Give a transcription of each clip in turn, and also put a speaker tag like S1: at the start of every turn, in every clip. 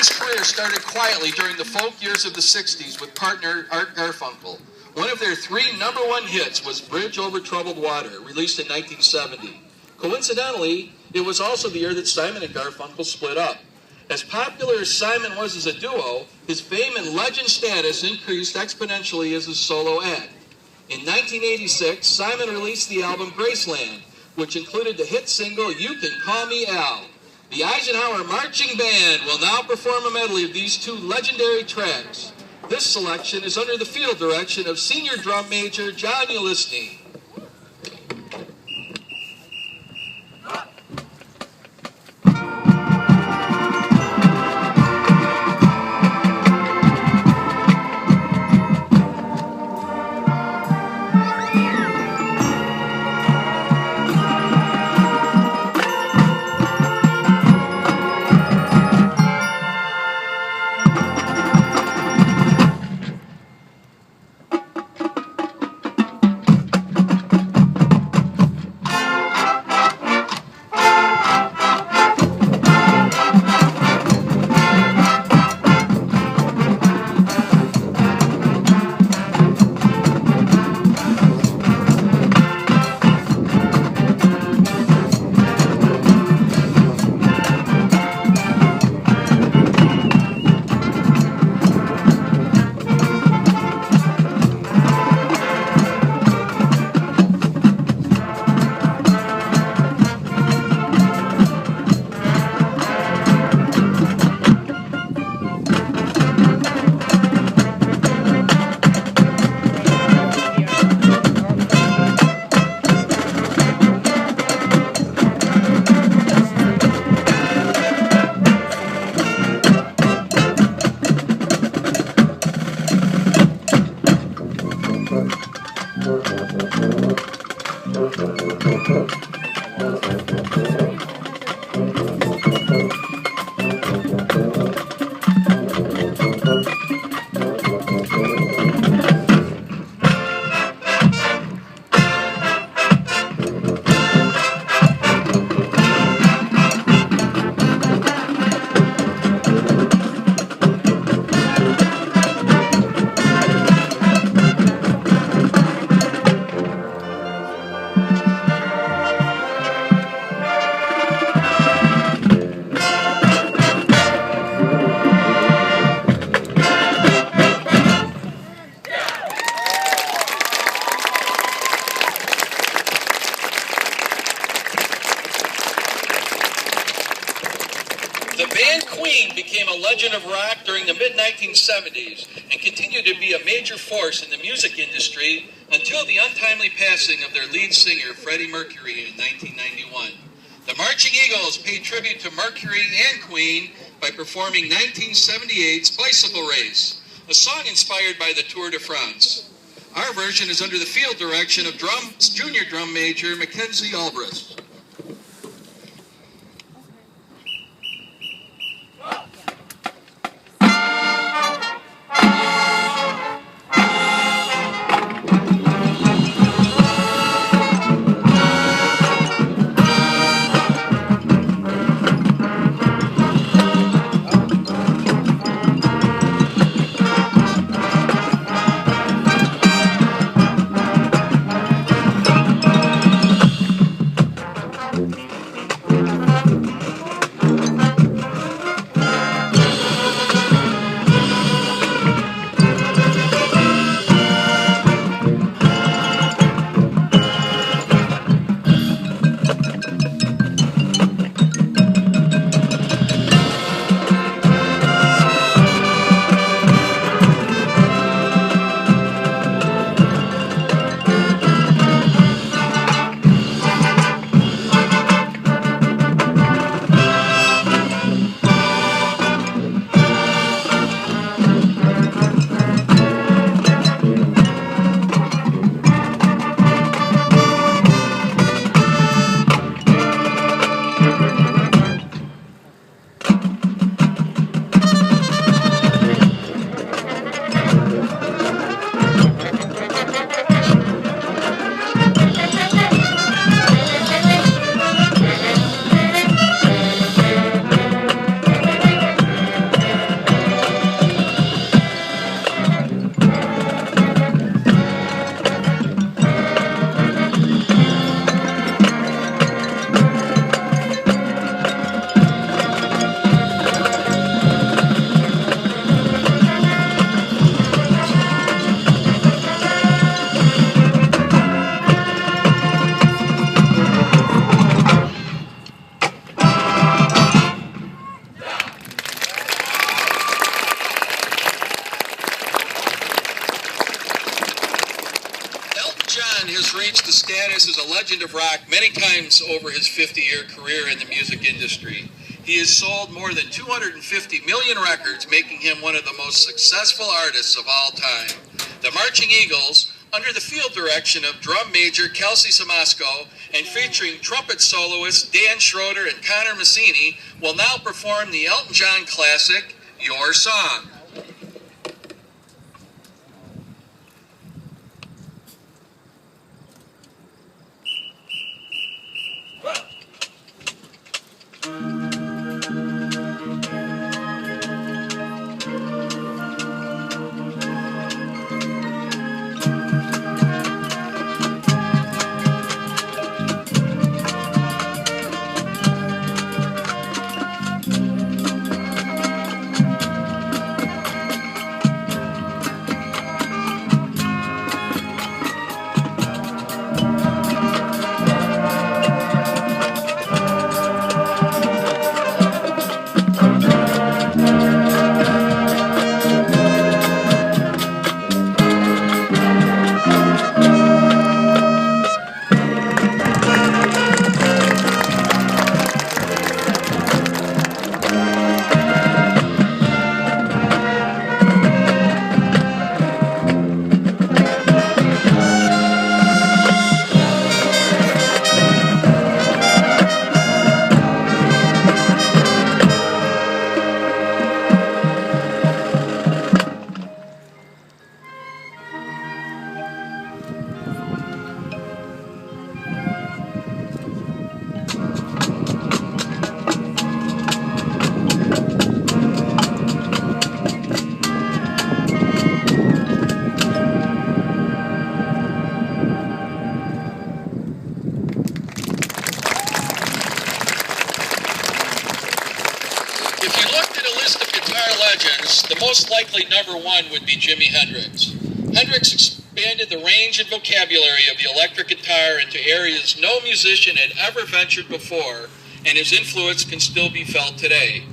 S1: Simon's career started quietly during the folk years of the 60s with partner Art Garfunkel. One of their 3 #1 hits was Bridge Over Troubled Water, released in 1970. Coincidentally, it was also the year that Simon and Garfunkel split up. As popular as Simon was as a duo, his fame and legend status increased exponentially as a solo act. In 1986, Simon released the album Graceland, which included the hit single You Can Call Me Al. The Eisenhower Marching Band will now perform a medley of these 2 legendary tracks. This selection is under the field direction of Senior Drum Major John Ulisny. The band Queen became a legend of rock during the mid-1970s and continued to be a major force in the music industry until the untimely passing of their lead singer, Freddie Mercury, in 1991. The Marching Eagles paid tribute to Mercury and Queen by performing 1978's Bicycle Race, a song inspired by the Tour de France. Our version is under the field direction of junior drum major Mackenzie Albrecht. legend of rock many times over his 50-year career in the music industry. He has sold more than 250 million records, making him one of the most successful artists of all time. The Marching Eagles, under the field direction of drum major Kelsey Samasco and featuring trumpet soloists Dan Schroeder and Connor Massini, will now perform the Elton John classic, Your Song. The most likely number one would be Jimi Hendrix. Hendrix expanded the range and vocabulary of the electric guitar into areas no musician had ever ventured before, and his influence can still be felt today.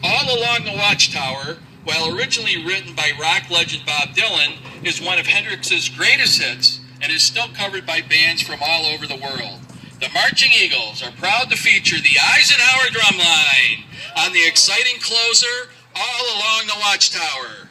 S1: All Along the Watchtower, while originally written by rock legend Bob Dylan, is one of Hendrix's greatest hits and is still covered by bands from all over the world. The Marching Eagles are proud to feature the Eisenhower drumline on the exciting closer, All Along the Watchtower.